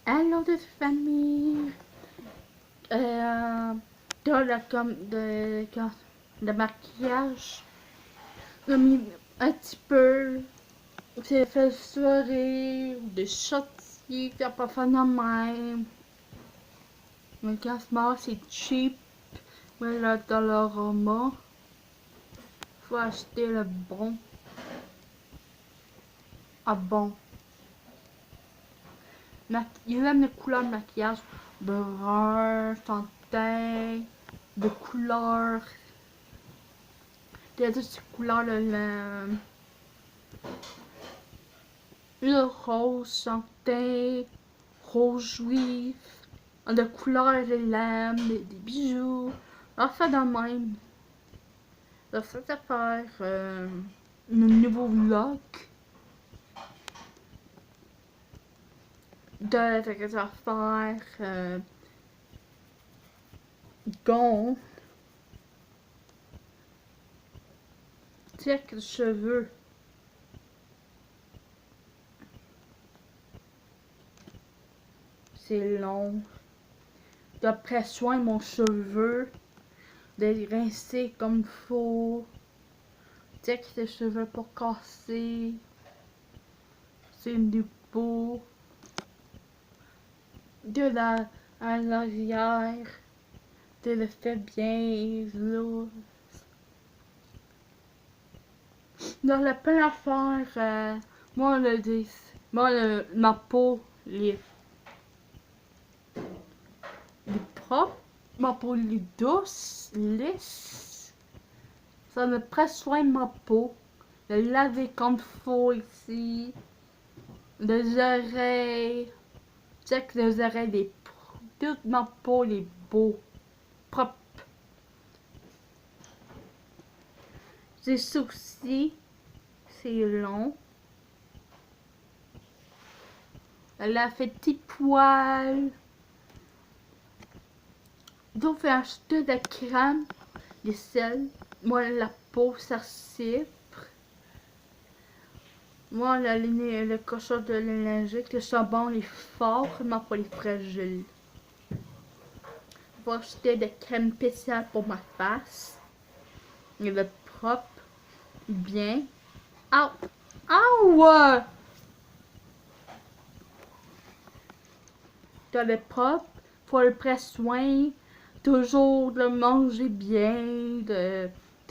Allô de famille. Dans la de maquillage. J'ai mis un petit peu. J'ai fait soirée, des châtiers, t'as pas fait de même. Le casse-mort c'est cheap. Mais là dans l'aroma. Faut acheter le bon. Ah bon. Il aime les couleurs de maquillage. Brun, teint, de couleurs. Il y a toutes ces couleurs, le rose chanté, rose juif, de couleurs, les lames, des bijoux. On fait de même. On fait à faire un nouveau vlog de quelques affaires dont check les cheveux. C'est long. De prendre soin de mon cheveu, de les rincer comme il faut. Check les cheveux pour casser. C'est du beau. De la à l'arrière. De le fait bien. Là. Dans la plein affaire, moi ma peau les propre, ma peau les douce, lisse. Ça me prend soin de ma peau. De laver comme il faut ici. Les oreilles. Check les oreilles, toute ma peau est beau, propre. Les sourcils, c'est long. Elle a fait petit poil. Donc, faut acheter de la crème, du sel. Moi, la peau, ça cipre. Moi, le cochon de l'énergique, le savon, il est fort, mais pas les fragiles. Je vais acheter de crème spéciale pour ma face. Il est propre, bien. Ah, ouais! Dans le propre, faut le prendre soin. Toujours de manger bien, de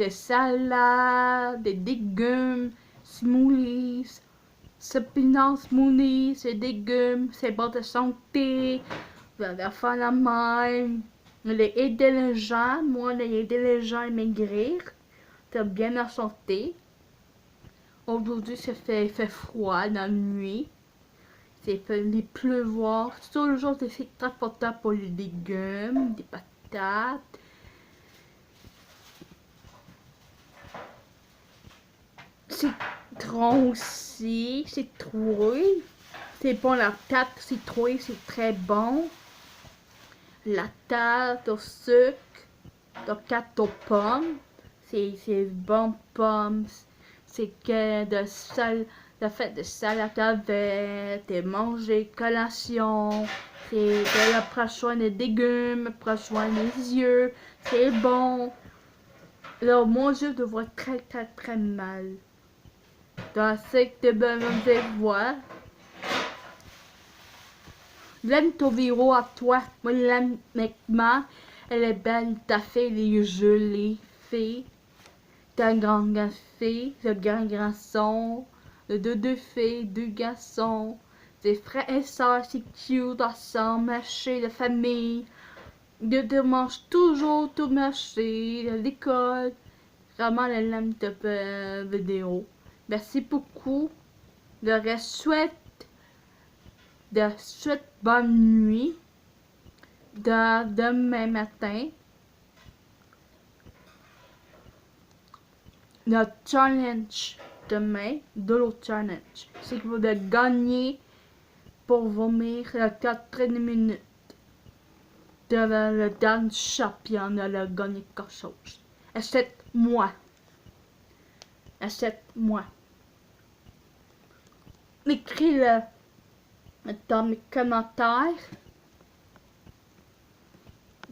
salade, de légumes, smoothies, épinards smoothies, c'est légumes, c'est bon de santé, vous allez faire la même. Les aider les gens, moi, les aider les gens à maigrir, c'est bien la santé. Aujourd'hui, il fait froid dans la nuit. C'est fait pleuvoir. Toujours des très potable pour les légumes, des patates. Citron aussi, citrouille. C'est bon, la tarte citrouille, c'est très bon. La tarte au sucre, la tarte aux pommes, c'est bon pommes. C'est que de fait de salade avec, de manger collation. C'est de la prendre soin des légumes, prendre soin des yeux. C'est bon. Alors, mon yeux devrait très mal. Dans ce que tu peux voir. J'aime ton vidéo à toi. Moi, j'aime ma. Elle est belle. T'as fait les jeux, les filles. T'as un grand fille, le grand garçon. Le deux filles, deux garçons. Des frères et sœurs, c'est cute ensemble. Marcher, la famille. De mange toujours tout marcher. L'école. Vraiment, elle aime ta vidéo. Merci beaucoup. Je souhaite bonne nuit. Demain matin. Notre challenge demain, de l'autre challenge, c'est que vous devez gagner pour vomir la 4 minutes. De le dernier champion de la gagner quelque chose. Achète-moi. Achète-moi. Écris-le. dans mes commentaires.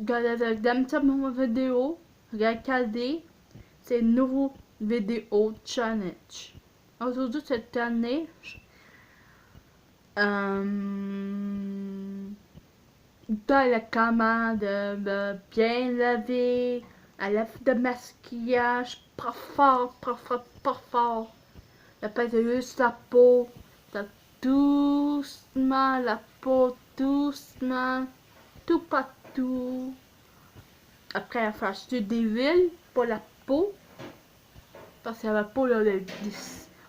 J'aime ça mon vidéo. Regardez, c'est une nouvelle vidéo challenge. Aujourd'hui, cette année, dans la commande de bien laver, à la de maquillage, pas fort, pas fort, pas fort. Après, c'est juste la peau, doucement, la peau, doucement, tout partout. Après, il faut acheter des huiles pour la peau, parce que la peau, là,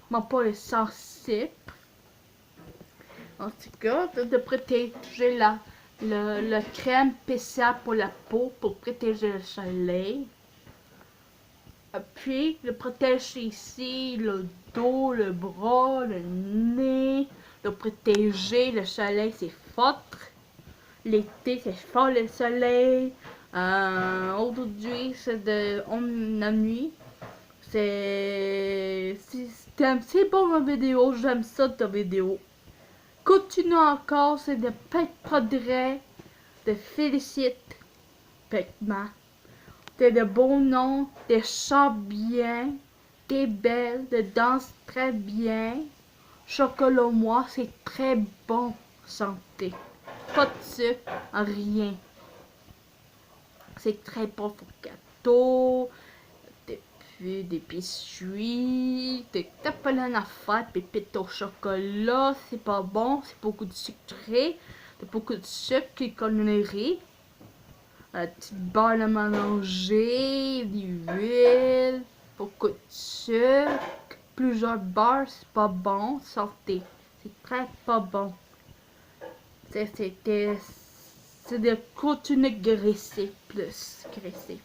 ma peau est sensible. En tout cas, de protéger le crème spéciale pour la peau, pour protéger le soleil. Puis, le protéger ici, le dos, le bras, le nez. Le protéger, le soleil, c'est fort. L'été, c'est fort le soleil. Aujourd'hui, c'est la nuit. C'est bon ma vidéo, j'aime ça ta vidéo. Continue encore, c'est de progrès, de félicite, Pekma. T'es de bons noms, t'es chants bien, t'es belle, t'es danses très bien. Chocolat moi, c'est très bon santé. Pas de sucre, rien. C'est très bon pour gâteau, des biscuits, des tapalines à faire, pépites au chocolat, c'est pas bon, c'est beaucoup de sucré, c'est beaucoup de sucre qui connerie. La petite barre à manger, de l'huile, beaucoup de sucre, plusieurs barres, c'est pas bon, santé, c'est très pas bon. C'est de continuer de graisser plus, graisser.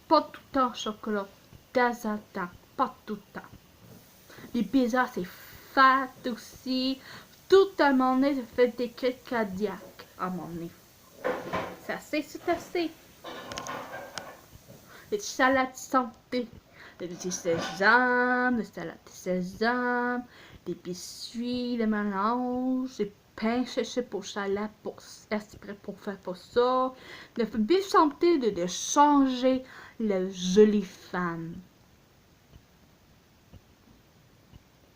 Pas tout le temps chocolat, de temps en temps, pas tout le temps. Les pizzas c'est fat aussi, tout à mon nez, ça fait des crises cardiaques à mon nez. C'est assez, c'est assez. Les salades santé, les petits sésames, les salades de sésame, les biscuits, les mélanges, les pains séchés pour salade, pour exprès pour faire pour ça. Le fait bien santé de changer la jolie femme.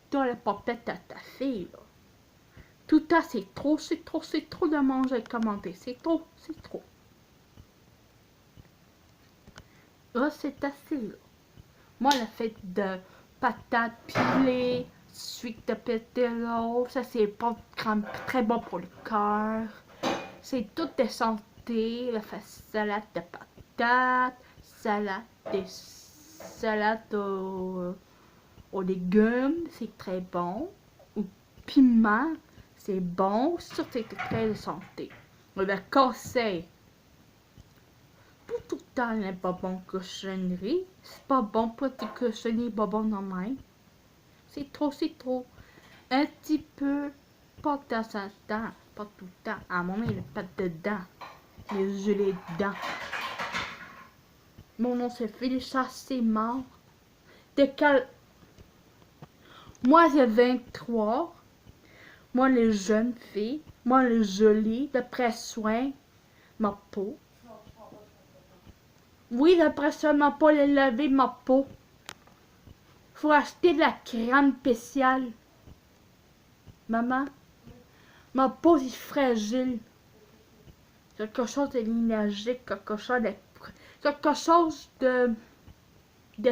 Toi, la papette à ta fille, là. Tout ça, c'est trop de manger et commenter. C'est trop, c'est trop. Là, c'est assez, là. Moi, la fête de patates pilées, suite de pétalo, ça c'est pas très bon pour le cœur. C'est toute de santé, la salade de patates, salade aux légumes, c'est très bon. Ou piment, c'est bon, surtout c'est très de santé. Mais le conseil, tout le temps les bonbons cochonneries, c'est pas bon pour tes cochonneries, bonbons normaux. C'est trop. Un petit peu, pas de temps en temps, pas tout le temps. À un moment, il n'y a pas dedans. Les gelées dedans. Mon nom c'est Félicia, c'est mort. De quel... Moi j'ai 23. Moi les jeunes filles. Moi les jolies. D'après soin, ma peau. Oui, d'après soin, ma peau, elle laver ma peau. Faut acheter de la crème spéciale. Maman, ma peau est fragile. Quelque chose d'énergique, quelque chose de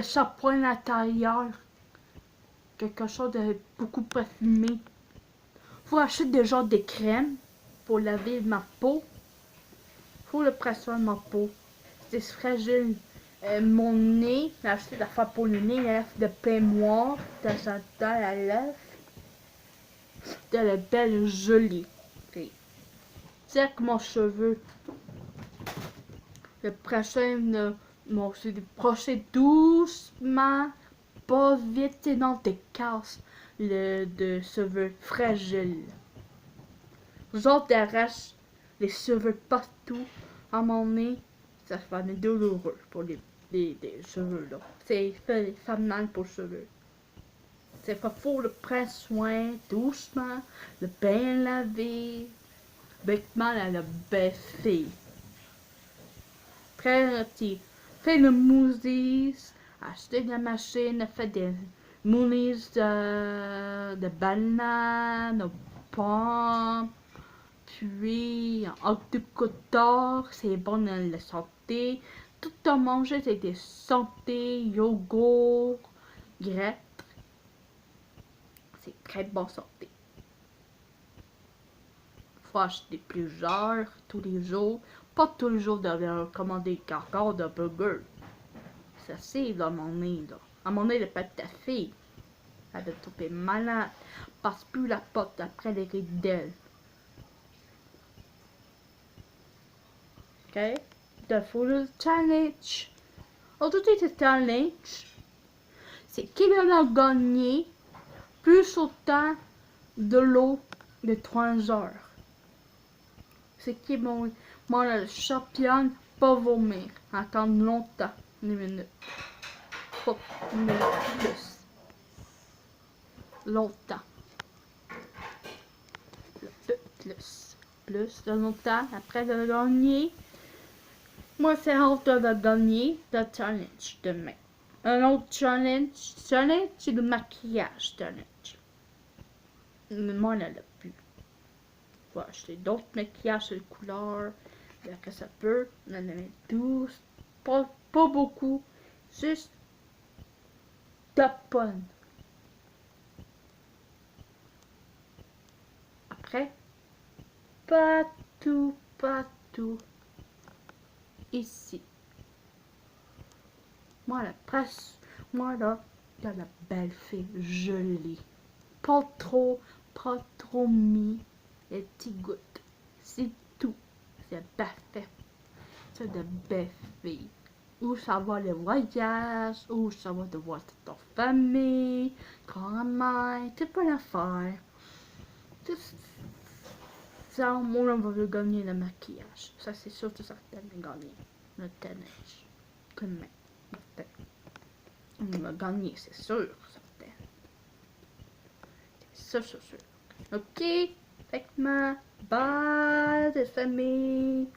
shampoing à l'intérieur. Quelque chose de beaucoup parfumé. Faut acheter des genres de crème pour laver ma peau. Faut le presser ma peau. C'est fragile. Mon nez, j'ai acheté de la fois pour le nez, la lèvre de pain noir, de la lèvre. De la belle jolie. C'est que mon cheveu. Le prochain, c'est de prochain doucement, pas vite, sinon te casse de cheveux fragiles. Genre t'arraches les cheveux partout à mon nez, ça va être douloureux pour les cheveux là. C'est fait mal pour les cheveux. C'est pas faut le prendre soin doucement, le bien laver. Beckman a la belle fille. Très petit. Fait le mousse, acheter de la machine, fait des moulisses de bananes, de pommes, puis en de couture, c'est bon dans la santé. Tout à manger, c'est des santé, yogourt, grec. C'est très bon santé. Faut acheter plusieurs tous les jours. Pas tous les jours de commander encore de burger. Ça c'est là mon nez là. À mon nez, le pète ta fille. Elle va tomber malade. Passe plus la porte après les rides d'elle. Ok? The Food Challenge. Aujourd'hui, c'est challenge. C'est qui va gagner plus autant de l'eau de 3 heures. C'est qui mon le champion pas vomir. Attendre longtemps. Une minute. Pas une minute plus. Longtemps. Plus de longtemps. Après de gagner. Moi, c'est hâte de gagner le challenge demain. Un autre challenge, c'est le maquillage challenge. Mais moi, on a le plus. Je vais acheter d'autres maquillages de couleurs. Que ça peut. On en a 12. Pas beaucoup. Juste top one. Après, partout. Ici. Moi, la presse, moi là, il y a la belle fille jolie. Pas trop mis les petites gouttes. C'est tout. C'est parfait. C'est de belles filles. Où ça va les voyages, où ça va de voir toute ton famille, grand-mère, c'est pas l'affaire. Ça, moi, on va gagner le maquillage. Ça, c'est sûr que ça va gagner. Le tennis. Demain. On va gagner, c'est sûr. C'est sûr. Ok? Fait que bye, les familles.